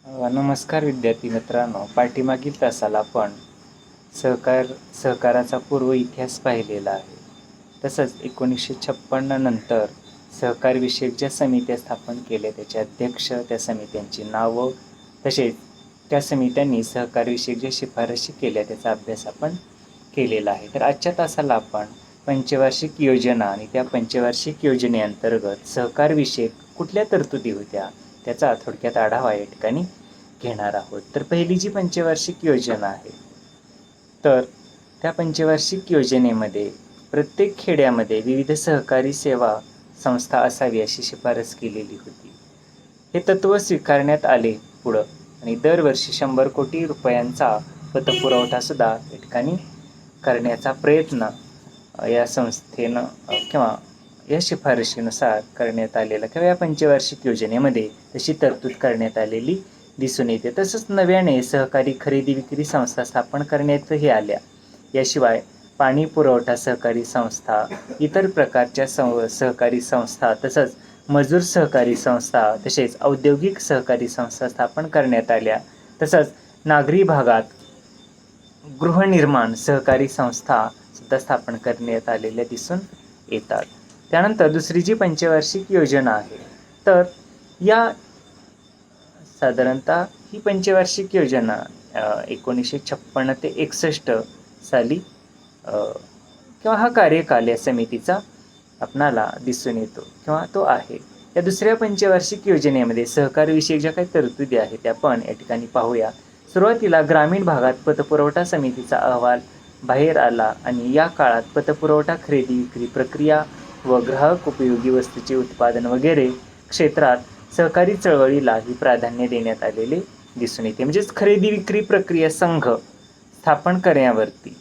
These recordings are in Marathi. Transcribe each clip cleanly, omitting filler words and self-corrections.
नमस्कार विद्यार्थी मित्रांनो, पाठीमागील तासाला आपण सहकाराचा पूर्व इतिहास पाहिलेला आहे. तसंच 1956 नंतर सहकारविषयक ज्या समित्या स्थापन केल्या त्याचे अध्यक्ष, त्या समित्यांची नावं, तसेच त्या समित्यांनी सहकारविषयक ज्या शिफारशी केल्या त्याचा अभ्यास आपण केलेला आहे. तर आजच्या तासाला आपण पंचवार्षिक योजना आणि त्या पंचवार्षिक योजनेअंतर्गत सहकारविषयक कुठल्या तरतुदी होत्या त्याचा थोडक्यात आढावा या ठिकाणी घेणार आहोत. तर पहिली जी पंचवार्षिक योजना आहे, तर त्या पंचवार्षिक योजनेमध्ये प्रत्येक खेड्यामध्ये विविध सहकारी सेवा संस्था असावी अशी शिफारस केलेली होती. हे तत्त्व स्वीकारण्यात आले पुढं आणि दरवर्षी 100 कोटी रुपयांचा पतपुरवठा सुद्धा या ठिकाणी करण्याचा प्रयत्न या संस्थेनं किंवा या शिफारशीनुसार करण्यात आलेला किंवा या पंचवार्षिक योजनेमध्ये तशी तरतूद करण्यात आलेली दिसून येते. तसंच नव्याने सहकारी खरेदी विक्री संस्था स्थापन करण्यातही आल्या. याशिवाय पाणी पुरवठा सहकारी संस्था, इतर प्रकारच्या सहकारी संस्था, तसंच मजूर सहकारी संस्था, तसेच औद्योगिक सहकारी संस्था स्थापन करण्यात आल्या. तसंच नागरी भागात गृहनिर्माण सहकारी संस्था सुद्धा स्थापन करण्यात आलेल्या दिसून येतात. त्यानंतर दुसरी जी पंचवार्षिक योजना आहे, तर या साधारणतः ही पंचवार्षिक योजना 1956 ते 61 साली किंवा हा कार्यकाल या समितीचा आपणाला दिसून येतो किंवा तो आहे. या दुसऱ्या पंचवार्षिक योजनेमध्ये सहकारविषयक ज्या काही तरतुदी आहेत त्या पण या ठिकाणी पाहूया. सुरुवातीला ग्रामीण भागात पतपुरवठा समितीचा अहवाल बाहेर आला आणि या काळात पतपुरवठा, खरेदी विक्री प्रक्रिया व ग्राहक उपयोगी वस्तूचे उत्पादन वगैरे क्षेत्रात सहकारी चळवळीलाही प्राधान्य देण्यात आलेले दिसून येते. म्हणजेच खरेदी विक्री प्रक्रिया संघ स्थापन करण्यावरती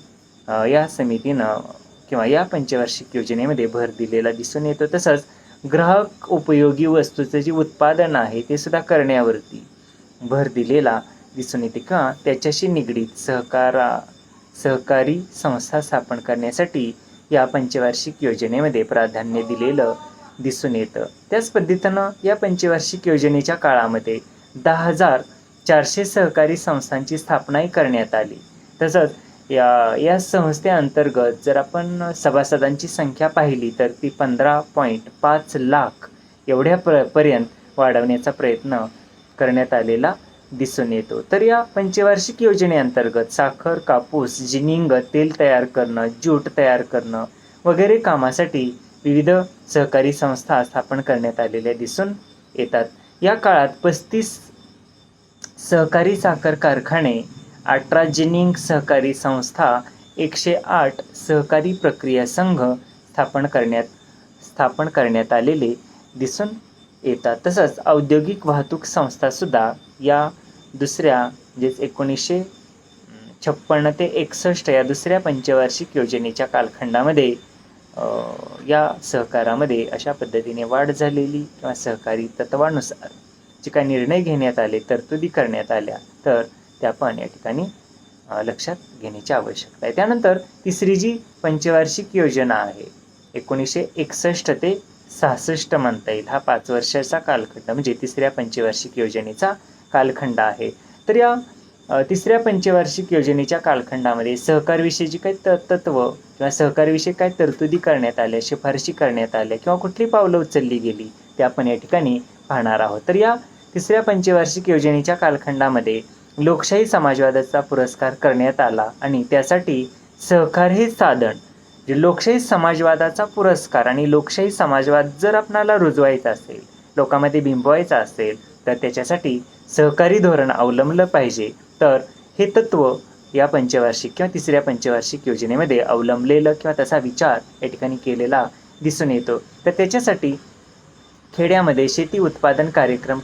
या समितीनं किंवा या पंचवार्षिक योजनेमध्ये भर दिलेला दिसून येतो. तसंच ग्राहक उपयोगी वस्तूचं जे उत्पादन आहे ते सुद्धा करण्यावरती भर दिलेला दिसून येते किंवा त्याच्याशी निगडीत सहकारी संस्था स्थापन करण्यासाठी या पंचवार्षिक योजनेमध्ये प्राधान्य दिलेलं दिसून येतं. त्याच पद्धतीनं या पंचवार्षिक योजनेच्या काळामध्ये 10,400 सहकारी संस्थांची स्थापनाही करण्यात आली. तसंच या संस्थेअंतर्गत जर आपण सभासदांची संख्या पाहिली तर ती 15.5 लाख एवढ्या पर्यंत वाढवण्याचा प्रयत्न करण्यात आलेला दिसून येतो. तर या पंचवार्षिक योजनेअंतर्गत साखर, कापूस, जिनिंग, तेल तयार करणं, ज्यूट तयार करणं वगैरे कामासाठी विविध सहकारी संस्था स्थापन करण्यात आलेल्या दिसून येतात. या काळात 35 सहकारी साखर कारखाने, 18 जिनिंग सहकारी संस्था, 108 सहकारी प्रक्रिया संघ स्थापन करण्यात आलेले दिसून येतात. तसंच औद्योगिक वाहतूक संस्था सुद्धा या दुसऱ्या म्हणजेच 1956 ते 61 या दुसऱ्या पंचवार्षिक योजनेच्या कालखंडामध्ये या सहकारामध्ये अशा पद्धतीने वाढ झालेली किंवा सहकारी तत्वानुसार जे काही निर्णय घेण्यात आले, तरतुदी करण्यात आल्या, तर त्या पण या ठिकाणी लक्षात घेण्याची आवश्यकता आहे. त्यानंतर तिसरी जी पंचवार्षिक योजना आहे 1961 ते 66 म्हणता येईल, हा 5 वर्षाचा कालखंड म्हणजे तिसऱ्या पंचवार्षिक योजनेचा कालखंड आहे. तर या तिसऱ्या पंचवार्षिक योजनेच्या कालखंडामध्ये सहकारविषयी काही तत्व किंवा सहकारविषयी काय तरतुदी करण्यात आल्या, शिफारशी करण्यात आल्या किंवा कुठली पावलं उचलली गेली ते आपण या ठिकाणी पाहणार आहोत. तर या तिसऱ्या पंचवार्षिक योजनेच्या कालखंडामध्ये लोकशाही समाजवादाचा पुरस्कार करण्यात आला आणि त्यासाठी सहकार हे साधन, जे लोकशाही समाजवादाचा पुरस्कार आणि लोकशाही समाजवाद जर आपणाला रुजवायचा असेल, लोकांमध्ये बिंबवायचा असेल, तर त्याच्यासाठी सहकारी धोरण अवलंबलं पाहिजे. तर हे तत्व या पंचवार्षिक किंवा तिसऱ्या पंचवार्षिक योजनेमध्ये अवलंबलेलं किंवा तसा विचार या ठिकाणी केलेला दिसून येतो. तर त्याच्यासाठी खेड्यामध्ये शेती उत्पादन कार्यक्रम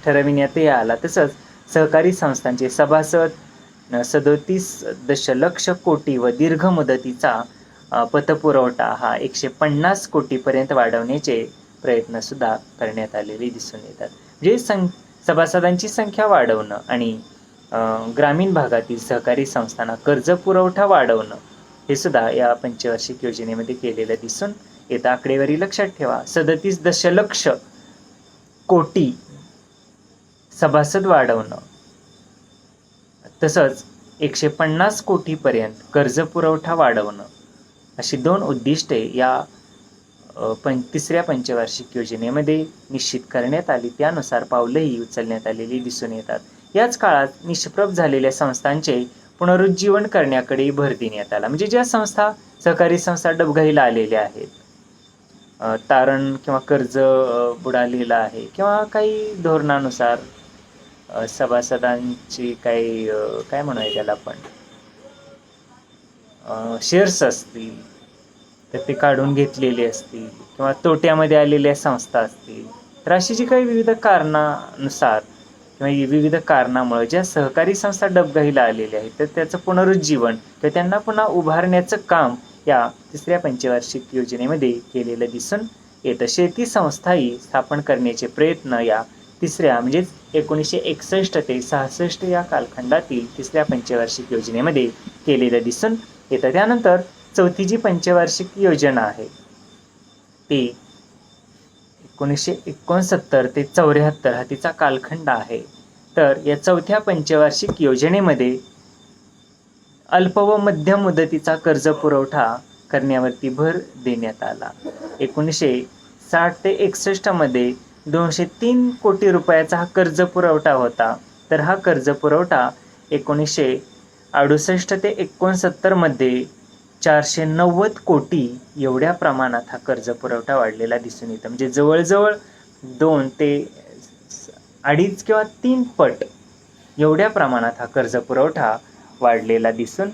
ठरविण्यातही आला. तसंच सहकारी संस्थांचे सभासद 37 दशलक्ष कोटी व दीर्घ मुदतीचा पतपुरवठा हा 150 कोटीपर्यंत वाढवण्याचे प्रयत्नसुद्धा करण्यात आलेले दिसून येतात. म्हणजे सभासदांची संख्या वाढवणं आणि ग्रामीण भागातील सहकारी संस्थांना कर्ज पुरवठा वाढवणं हे सुद्धा या पंचवार्षिक योजनेमध्ये केलेलं दिसून येतं. आकडेवारी लक्षात ठेवा, 37 दशलक्ष कोटी सभासद वाढवणं, तसंच 150 कोटीपर्यंत कर्ज पुरवठा वाढवणं, अशी 2 उद्दिष्टे या तिसऱ्या पंचवार्षिक योजनेमध्ये निश्चित करण्यात आली. त्यानुसार पावलंही उचलण्यात आलेली दिसून येतात. याच काळात निष्प्रभ झालेल्या संस्थांचे पुनरुज्जीवन करण्याकडे भर देण्यात आला. म्हणजे ज्या संस्था, सहकारी संस्था डबघाईला आलेल्या आहेत, तारण किंवा कर्ज बुडालेलं आहे, किंवा काही धोरणानुसार सभासदांची काही काय म्हणूया त्याला आपण, शेअर्स असतील तर ते काढून घेतलेले असतील, किंवा तोट्यामध्ये आलेल्या संस्था असतील, तर अशी जी काही विविध कारणानुसार किंवा विविध कारणामुळे ज्या सहकारी संस्था डबघाईला आलेल्या आहेत, तर त्याचं पुनरुज्जीवन किंवा त्यांना पुन्हा उभारण्याचं काम या तिसऱ्या पंचवार्षिक योजनेमध्ये केलेलं दिसून येतं. शेती संस्थाही स्थापन करण्याचे प्रयत्न या तिसऱ्या म्हणजेच 1961 ते 66 या कालखंडातील तिसऱ्या पंचवार्षिक योजनेमध्ये केलेलं दिसून येतं. त्यानंतर चौथी जी पंचवार्षिक योजना आहे ती 1969 ते 74 हा तिचा कालखंड आहे. तर या चौथ्या पंचवार्षिक योजनेमध्ये अल्प व मध्यम मुदतीचा कर्ज पुरवठा करण्यावरती भर देण्यात आला. 1960 ते 61 मध्ये 203 कोटी रुपयाचा हा कर्ज पुरवठा होता. तर हा कर्ज पुरवठा 1968 ते 69 मध्ये 490 कोटी एवढ्या प्रमाणात हा कर्ज पुरवठा वाढलेला दिसून येतो. म्हणजे जवळजवळ 2 ते 2.5 किंवा 3 पट एवढ्या प्रमाणात हा कर्ज पुरवठा वाढलेला दिसून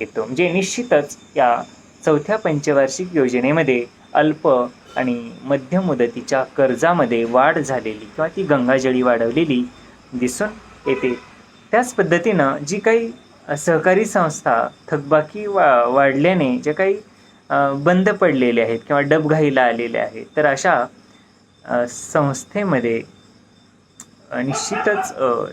येतो. म्हणजे निश्चितच या चौथ्या पंचवार्षिक योजनेमध्ये अल्प आणि मध्यम मुदतीच्या कर्जामध्ये वाढ झालेली किंवा ती गंगाजळी वाढवलेली दिसून येते. त्याच पद्धतीनं जी काही सहकारी संस्था थकबाकी वाढल्याने जे काही बंद पडलेले आहेत किंवा डबघाईला आलेले आहेत, तर अशा संस्थेमध्ये निश्चितच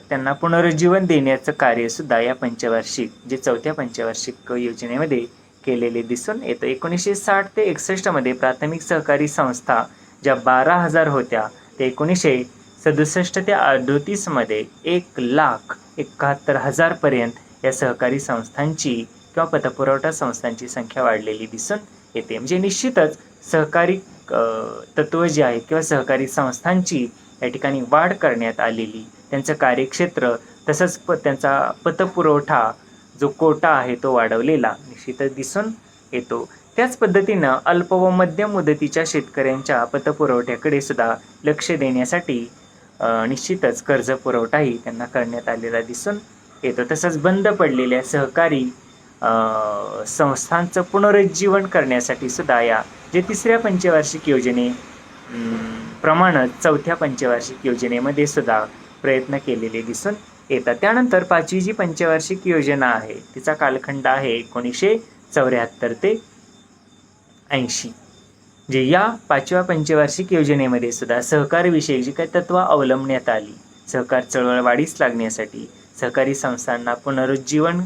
त्यांना पुनरुज्जीवन देण्याचं कार्यसुद्धा या पंचवार्षिक जे चौथ्या पंचवार्षिक योजनेमध्ये केलेले दिसून येतं. 1960 ते 61 मध्ये प्राथमिक सहकारी संस्था ज्या 12,000 होत्या, ते 1967 ते 38 मध्ये 1,71,000 पर्यंत या सहकारी संस्थांची किंवा पतपुरवठा संस्थांची संख्या वाढलेली दिसून येते. म्हणजे निश्चितच सहकारी तत्व जे आहेत किंवा सहकारी संस्थांची या ठिकाणी वाढ करण्यात आलेली, त्यांचं कार्यक्षेत्र तसंच त्यांचा पतपुरवठा जो कोटा आहे तो वाढवलेला निश्चितच दिसून येतो. त्याच पद्धतीनं अल्प व मध्यम मुदतीच्या शेतकऱ्यांच्या पतपुरवठ्याकडे सुद्धा लक्ष देण्यासाठी निश्चितच कर्ज पुरवठाही त्यांना करण्यात आलेला दिसून येतो. तसंच बंद पडलेल्या सहकारी संस्थांचं पुनरुज्जीवन करण्यासाठी सुद्धा या जे तिसऱ्या पंचवार्षिक योजने प्रमाणच चौथ्या पंचवार्षिक योजनेमध्ये सुद्धा प्रयत्न केलेले दिसून येतात. त्यानंतर पाचवी जी पंचवार्षिक योजना आहे तिचा कालखंड आहे 1974 ते 80. जे या पाचव्या पंचवार्षिक योजनेमध्ये सुद्धा सहकारविषयी जी काही तत्त्व अवलंबण्यात आली, सहकार चळवळ वाढीस लागण्यासाठी, सहकारी संस्थांना पुनरुज्जीवन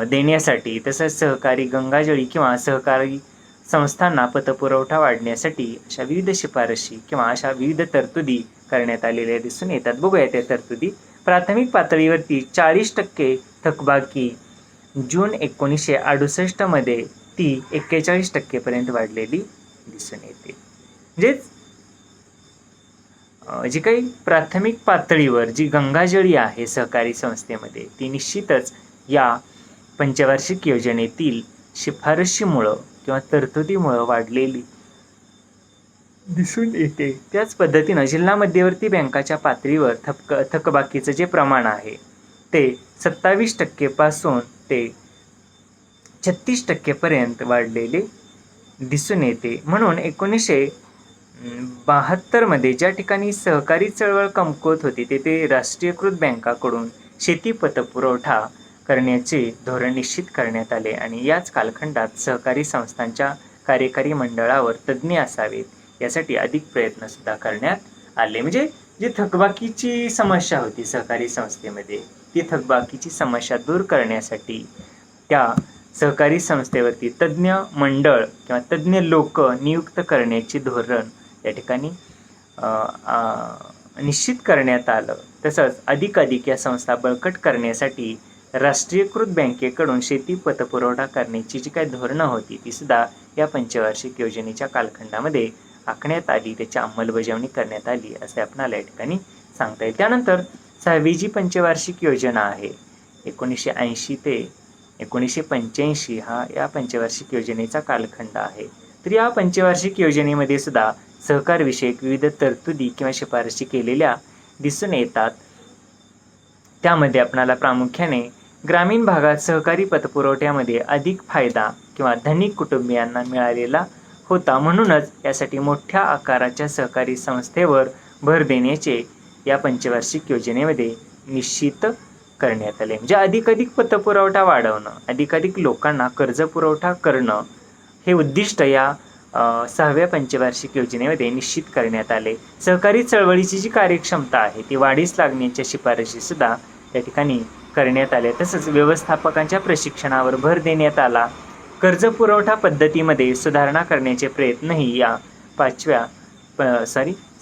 देण्यासाठी, तसंच सहकारी गंगाजळी किंवा सहकारी संस्थांना पतपुरवठा वाढण्यासाठी अशा विविध शिफारशी किंवा अशा विविध तरतुदी करण्यात आलेल्या दिसून येतात. बघूया त्या तरतुदी. प्राथमिक पातळीवरती 40% थकबाकी जून 1968 मध्ये ती 41% पर्यंत वाढलेली दिसून येते. म्हणजेच जी काही प्राथमिक पातळीवर जी गंगाजळी आहे सहकारी संस्थेमध्ये, ती निश्चितच या पंचवार्षिक योजनेतील शिफारशीमुळं किंवा तरतुदीमुळं वाढलेली दिसून येते. त्याच पद्धतीनं जिल्हा मध्यवर्ती बँकाच्या पातळीवर थकबाकीचं जे प्रमाण आहे ते 27% पासून ते 36% पर्यंत वाढलेले दिसून येते. म्हणून 1972 मध्ये ज्या ठिकाणी सहकारी चळवळ कमकुवत होती तेथे राष्ट्रीयकृत बँकाकडून शेती पतपुरवठा करण्याचे धोरण निश्चित करण्यात आले आणि याच कालखंडात सहकारी संस्थांच्या कार्यकारी मंडळावर तज्ज्ञ असावेत यासाठी अधिक प्रयत्न सुद्धा करण्यात आले. म्हणजे जी थकबाकीची समस्या होती सहकारी संस्थेमध्ये, ती थकबाकीची समस्या दूर करण्यासाठी त्या सहकारी संस्थेवरती तज्ज्ञ मंडळ किंवा तज्ज्ञ लोक नियुक्त करण्याचे धोरण या ठिकाणी निश्चित करण्यात आलं. तसंच अधिकाधिक या संस्था बळकट करण्यासाठी राष्ट्रीयकृत बँकेकडून शेती पतपुरवठा करण्याची जी काही धोरणं होती ती सुद्धा या पंचवार्षिक योजनेच्या कालखंडामध्ये आखण्यात आली, त्याची अंमलबजावणी करण्यात आली असे आपणाला या ठिकाणी सांगता येईल. त्यानंतर 6वी जी पंचवार्षिक योजना आहे 1980 ते 1985 हा या पंचवार्षिक योजनेचा कालखंड आहे. तर या पंचवार्षिक योजनेमध्ये सुद्धा सहकारविषयक विविध तरतुदी किंवा शिफारशी केलेल्या दिसून येतात. त्यामध्ये आपणाला प्रामुख्याने ग्रामीण भागात सहकारी पतपुरवठ्यामध्ये अधिक फायदा किंवा धनिक कुटुंबियांना मिळालेला होता, म्हणूनच यासाठी मोठ्या आकाराच्या सहकारी संस्थेवर भर देण्याचे या पंचवार्षिक योजनेमध्ये निश्चित करण्यात आले. म्हणजे अधिकाधिक पतपुरवठा वाढवणं, अधिकाधिक लोकांना कर्ज पुरवठा करणं हे उद्दिष्ट या 6व्या पंचवार्षिक योजनेमध्ये निश्चित करण्यात आले. सहकारी चळवळीची जी कार्यक्षमता आहे ती वाढीस लागण्याच्या शिफारशी सुद्धा या ठिकाणी करण्यात आल्या. तसंच व्यवस्थापकांच्या प्रशिक्षणावर भर देण्यात आला. कर्ज पुरवठा पद्धतीमध्ये सुधारणा करण्याचे प्रयत्नही या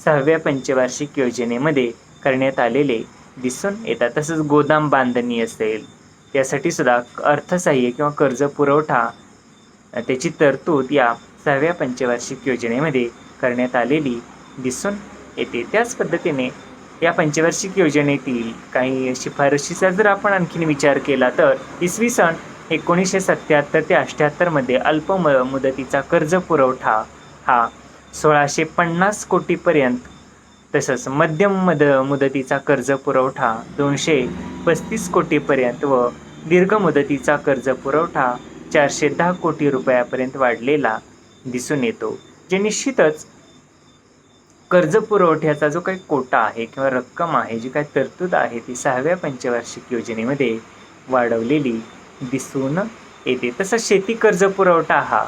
6व्या पंचवार्षिक योजनेमध्ये करण्यात आलेले दिसून येतात. तसंच गोदाम बांधणी असेल त्यासाठी सुद्धा अर्थसहाय्य किंवा कर्ज पुरवठा त्याची तरतूद या 6व्या पंचवार्षिक योजनेमध्ये करण्यात आलेली दिसून येते. त्याच पद्धतीने या पंचवार्षिक योजनेतील काही शिफारशीचा जर आपण आणखीन विचार केला तर इसवी सन 1977 ते 78 मध्ये अल्प मुदतीचा कर्ज पुरवठा हा 1650 कोटीपर्यंत, तसंच मध्यम मुदतीचा कर्ज पुरवठा 235 कोटीपर्यंत व दीर्घ मुदतीचा कर्ज पुरवठा 410 कोटी रुपयापर्यंत वाढलेला दिसून येतो. जे निश्चितच कर्ज पुरवठ्याचा जो काही कोटा आहे किंवा रक्कम आहे, जी काही तरतूद आहे ती 6व्या पंचवार्षिक योजनेमध्ये वाढवलेली दिसून येते. तसंच शेती कर्ज पुरवठा हा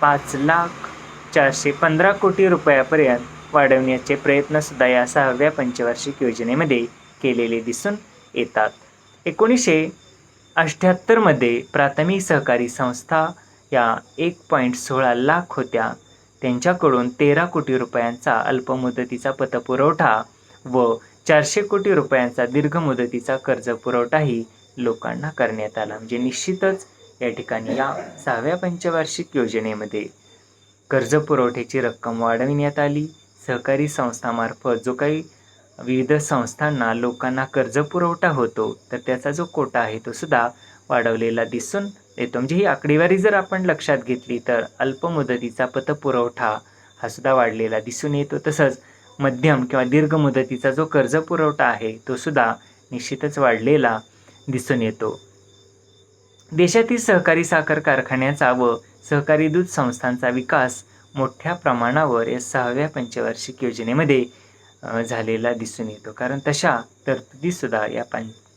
5,415 कोटी रुपयापर्यंत वाढवण्याचे प्रयत्न सुद्धा या 6व्या पंचवार्षिक योजनेमध्ये केलेले दिसून येतात. 1978 मध्ये प्राथमिक सहकारी संस्था या 1.16 लाख होत्या. त्यांच्याकडून 13 कोटी रुपयांचा अल्पमुदतीचा पतपुरवठा व 400 कोटी रुपयांचा दीर्घ मुदतीचा कर्ज पुरवठाही लोकांना करण्यात आला. म्हणजे निश्चितच या ठिकाणी या 6व्या पंचवार्षिक योजनेमध्ये कर्ज पुरवठ्याची रक्कम वाढविण्यात आली. सहकारी संस्थामार्फत जो काही विविध संस्थांना लोकांना कर्ज पुरवठा होतो तर त्याचा जो कोटा आहे तो सुद्धा वाढवलेला दिसून येतो. म्हणजे ही आकडेवारी जर आपण लक्षात घेतली तर अल्पमुदतीचा पतपुरवठा हा सुद्धा वाढलेला दिसून येतो. तसंच मध्यम किंवा दीर्घ मुदतीचा जो कर्ज पुरवठा आहे तो सुद्धा निश्चितच वाढलेला दिसून येतो. देशातील सहकारी साखर कारखान्याचा व सहकारी दूध संस्थांचा विकास मोठ्या प्रमाणावर या 6व्या पंचवार्षिक योजनेमध्ये झालेला दिसून येतो. कारण तशा तरतुदीसुद्धा या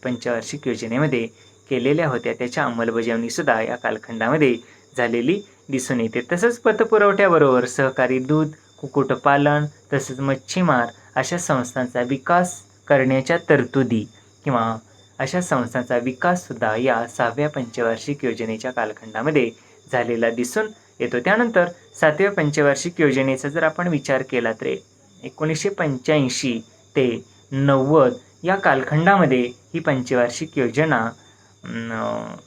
पंचवार्षिक योजनेमध्ये केलेल्या होत्या, त्याच्या अंमलबजावणीसुद्धा या कालखंडामध्ये झालेली दिसून येते. तसंच पतपुरवठ्याबरोबर सहकारी दूध, कुक्कुटपालन तसंच मच्छीमार अशा संस्थांचा विकास करण्याच्या तरतुदी किंवा अशा संस्थांचा विकाससुद्धा या 6व्या पंचवार्षिक योजनेच्या कालखंडामध्ये झालेला दिसून येतो. त्यानंतर 7व्या पंचवार्षिक योजनेचा जर आपण विचार केला तर 1985 ते 90 या कालखंडामध्ये ही पंचवार्षिक योजना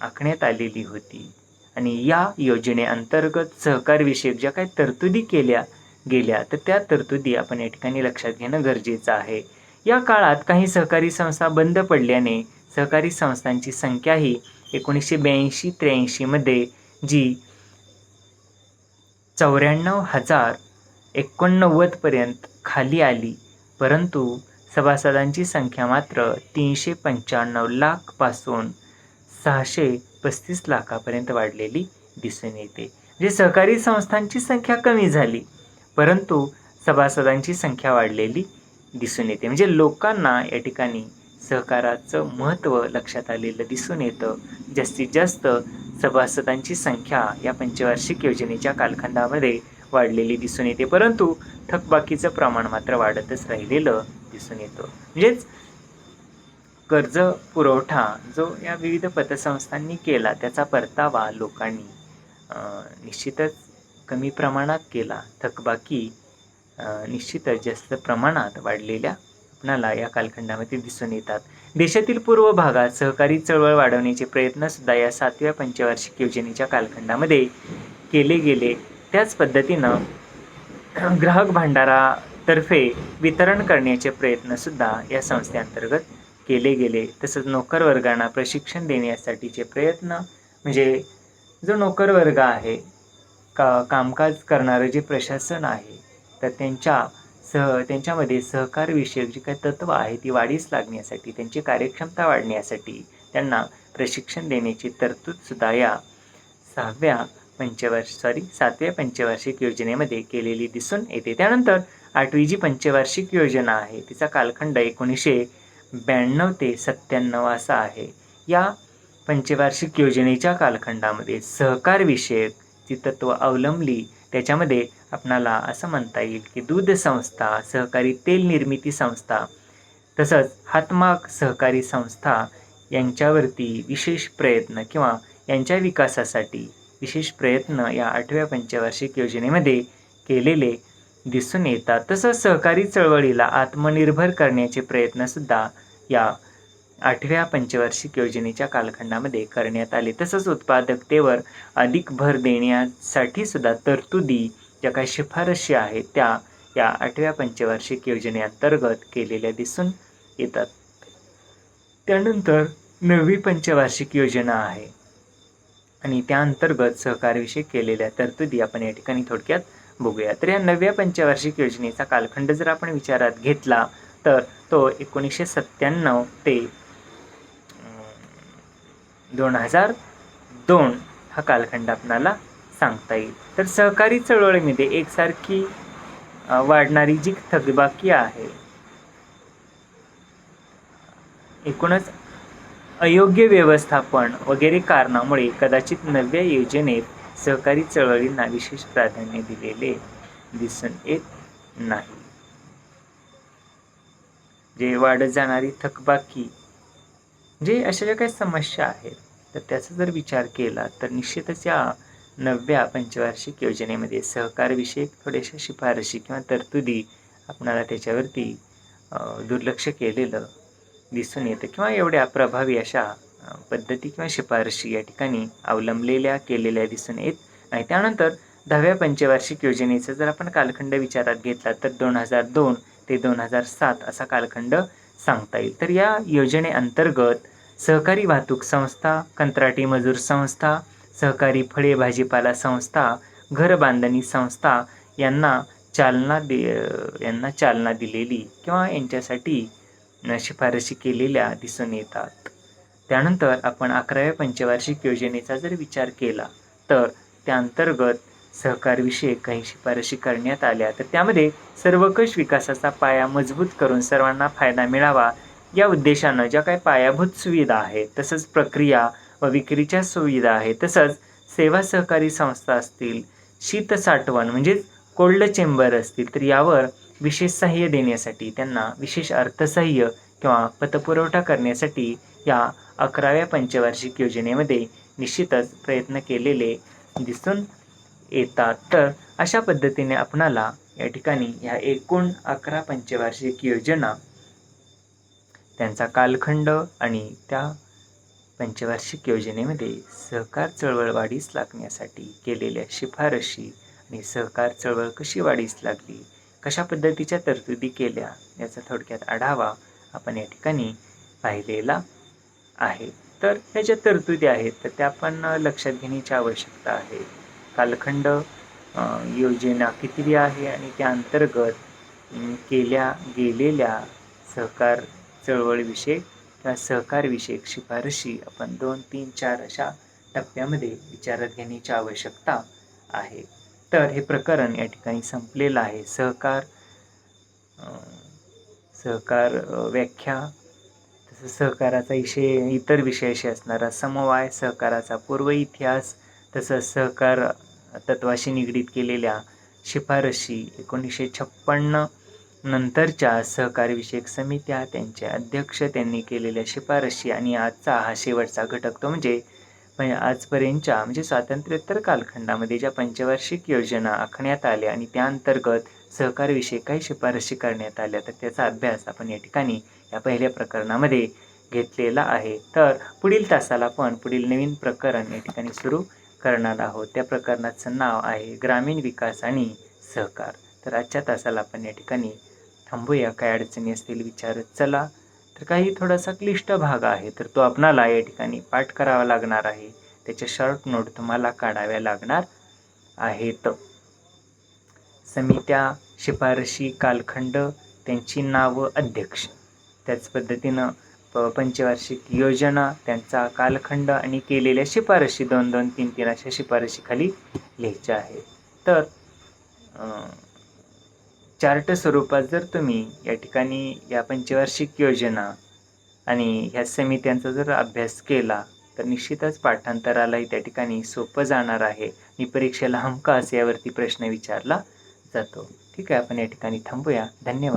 आखण्यात आलेली होती आणि या योजनेअंतर्गत सहकारविषयक ज्या काही तरतुदी केल्या गेल्या तर त्या तरतुदी आपण या ठिकाणी लक्षात घेणं गरजेचं आहे. या काळात काही सहकारी संस्था बंद पडल्याने सहकारी संस्थांची संख्या ही 1982-83 मध्ये जी 94,089 पर्यंत खाली आली, परंतु सभासदांची संख्या मात्र 395 लाख पासून 635 लाखापर्यंत वाढलेली दिसून येते. म्हणजे सहकारी संस्थांची संख्या कमी झाली परंतु सभासदांची संख्या वाढलेली दिसून येते. म्हणजे लोकांना या ठिकाणी सहकाराचं महत्त्व लक्षात आलेलं दिसून येतं. जास्तीत जास्त सभासदांची संख्या या पंचवार्षिक योजनेच्या कालखंडामध्ये वाढलेली दिसून येते, परंतु थकबाकीचं प्रमाण मात्र वाढतच राहिलेलं दिसून येतं. म्हणजेच कर्ज पुरवठा जो या विविध पतसंस्थांनी केला त्याचा परतावा लोकांनी निश्चितच कमी प्रमाणात केला. थकबाकी निश्चितच जास्त प्रमाणात वाढलेल्या आपणाला या कालखंडामध्ये दिसून येतात. देशातील पूर्व भागात सहकारी चळवळ वाढवण्याचे प्रयत्नसुद्धा या 7व्या पंचवार्षिक योजनेच्या कालखंडामध्ये केले गेले. त्याच पद्धतीनं ग्राहक भांडारातर्फे वितरण करण्याचे प्रयत्नसुद्धा या संस्थेअंतर्गत केले गेले. तसंच नोकर वर्गांना प्रशिक्षण देण्यासाठीचे प्रयत्न म्हणजे जो नोकर वर्ग आहे, कामकाज करणारं जे प्रशासन आहे, तर त्यांच्यामध्ये सहकारविषयक जी काही तत्त्व आहे ती वाढीस लागण्यासाठी, त्यांची कार्यक्षमता वाढण्यासाठी त्यांना प्रशिक्षण देण्याची तरतूदसुद्धा या 7व्या पंचवार्षिक योजनेमध्ये केलेली दिसून येते. त्यानंतर 8वी जी पंचवार्षिक योजना आहे तिचा कालखंड 1992 ते 97 असा आहे. या पंचवार्षिक योजनेच्या कालखंडामध्ये सहकारविषयक जी तत्त्व अवलंबली त्याच्यामध्ये आपणाला असं म्हणता येईल की दूध संस्था, सहकारी तेल निर्मिती संस्था तसंच हातमाग सहकारी संस्था यांच्यावरती विशेष प्रयत्न किंवा यांच्या विकासासाठी विशेष प्रयत्न या 8व्या पंचवार्षिक योजनेमध्ये केलेले दिसून येतात. तसंच सहकारी चळवळीला आत्मनिर्भर करण्याचे प्रयत्नसुद्धा या 8व्या पंचवार्षिक योजनेच्या कालखंडामध्ये करण्यात आले. तसंच उत्पादकतेवर अधिक भर देण्यासाठी सुद्धा तरतुदी ज्या काही शिफारशी आहेत त्या या 8व्या पंचवार्षिक योजनेअंतर्गत केलेल्या दिसून येतात. त्यानंतर 9वी पंचवार्षिक योजना आहे आणि त्या अंतर्गत सहकारविषयी केलेल्या तरतुदी आपण या ठिकाणी थोडक्यात बघूया. तर या 9व्या पंचवार्षिक योजनेचा कालखंड जर आपण विचारात घेतला तर तो 1997 ते 2002 हा कालखंड आपल्याला सांगता येईल. तर सहकारी चळवळीमध्ये एकसारखी वाढणारी जी थकबाकी आहे, एकूणच अयोग्य व्यवस्थापन वगैरे कारणामुळे कदाचित 9व्या योजनेत सहकारी चळवळींना विशेष प्राधान्य दिलेले दिसून येत नाही. जे वाढत जाणारी थकबाकी जे अशा ज्या काही समस्या आहेत तर त्याचा जर विचार केला तर निश्चितच या 9व्या पंचवार्षिक योजनेमध्ये सहकारविषयक थोड्याशा शिफारशी किंवा तरतुदी आपणाला त्याच्यावरती दुर्लक्ष केलेलं दिसून येतं किंवा एवढ्या प्रभावी अशा पद्धती किंवा शिफारशी या ठिकाणी अवलंबलेल्या केलेल्या दिसून येत नाही. त्यानंतर 10व्या पंचवार्षिक योजनेचा जर आपण कालखंड विचारात घेतला तर 2002 ते 2007 असा कालखंड सांगता येईल. तर या योजनेअंतर्गत सहकारी वाहतूक संस्था, कंत्राटी मजूर संस्था, सहकारी फळे भाजीपाला संस्था, घर बांधणी संस्था यांना चालना दिलेली किंवा यांच्यासाठी शिफारशी केलेल्या दिसून येतात. त्यानंतर आपण 11व्या पंचवार्षिक योजनेचा जर विचार केला तर त्या अंतर्गत सहकारविषयक काही शिफारशी करण्यात आल्या. तर त्यामध्ये सर्वकष विकासाचा पाया मजबूत करून सर्वांना फायदा मिळावा या उद्देशानं ज्या काही पायाभूत सुविधा आहेत, तसंच प्रक्रिया व विक्रीच्या सुविधा आहेत, तसंच सेवा सहकारी संस्था असतील, शीत साठवण म्हणजेच कोल्ड चेंबर असतील, तर यावर विशेष सहाय्य देण्यासाठी त्यांना विशेष अर्थसहाय्य किंवा पतपुरवठा करण्यासाठी या 11व्या पंचवार्षिक योजनेमध्ये निश्चितच प्रयत्न केलेले दिसून येतात. तर अशा पद्धतीने आपणाला या ठिकाणी ह्या एकूण 11 पंचवार्षिक योजना, त्यांचा कालखंड आणि त्या पंचवार्षिक योजनेमध्ये सहकार चळवळ वाढीस लागण्यासाठी केलेल्या शिफारशी आणि सहकार चळवळ कशी वाढीस लागली, कशा पद्धतीच्या तरतुदी केल्या याचा थोडक्यात आढावा आपण या ठिकाणी पाहिलेला आहे. तर ह्या ज्या तरतुदी आहेत तर त्या आपण लक्षात घेण्याची आवश्यकता आहे. कालखंड, योजना किती आहे आणि त्या अंतर्गत केल्या गेलेल्या सहकार चळवळीविषयक किंवा सहकारविषयक शिफारशी आपण 2, 3, 4 अशा टप्प्यामध्ये विचारात घेण्याची आवश्यकता आहे. तर हे प्रकरण या ठिकाणी संपलेलं आहे. सहकार व्याख्या, तसंच सहकाराचा इतर विषयाशी असणारा समवाय, सहकाराचा पूर्व इतिहास, तसंच सहकार तत्वाशी निगडीत केलेल्या शिफारशी, 1956 नंतरच्या सहकारविषयक समित्या, त्यांचे अध्यक्ष, त्यांनी केलेल्या शिफारशी आणि आजचा हा शेवटचा घटक तो म्हणजे आजपर्यंतच्या म्हणजे स्वातंत्र्योत्तर कालखंडामध्ये ज्या पंचवार्षिक योजना आखण्यात आल्या आणि त्या अंतर्गत सहकारविषयी काही शिफारशी करण्यात आल्या, तर त्याचा अभ्यास आपण या ठिकाणी या पहिल्या प्रकरणामध्ये घेतलेला आहे. तर पुढील तासाला पण पुढील नवीन प्रकरण या ठिकाणी सुरू करणार आहोत. त्या प्रकरणाचं नाव आहे ग्रामीण विकास आणि सहकार. तर आजच्या तासाला आपण या ठिकाणी थांबूया. काय अडचणी असतील विचारत चला. तर काही थोडासा क्लिष्ट भाग आहे, तर तो आपणाला या ठिकाणी पाठ करावा लागणार आहे. त्याचे शॉर्ट नोट तुम्हाला काढाव्या लागणार आहेत. समित्या, शिफारशी, कालखंड, त्यांची नावं, अध्यक्ष. त्याच पद्धतीनं पंचवार्षिक योजना, त्यांचा कालखंड आणि केलेल्या शिफारशी 2-2, 3-3 अशा शिफारशी खाली लिहायच्या आहेत. तर चार्ट स्वरूपात जर तुम्ही या ठिकाणी या पंचवार्षिक योजना आणि ह्या समित्यांचा जर अभ्यास केला तर निश्चितच पाठांतरालाही त्या ठिकाणी सोपं जाणार आहे आणि परीक्षेला हमखास यावरती प्रश्न विचारला जातो. ठीक आहे, आपण या ठिकाणी थांबूया. धन्यवाद.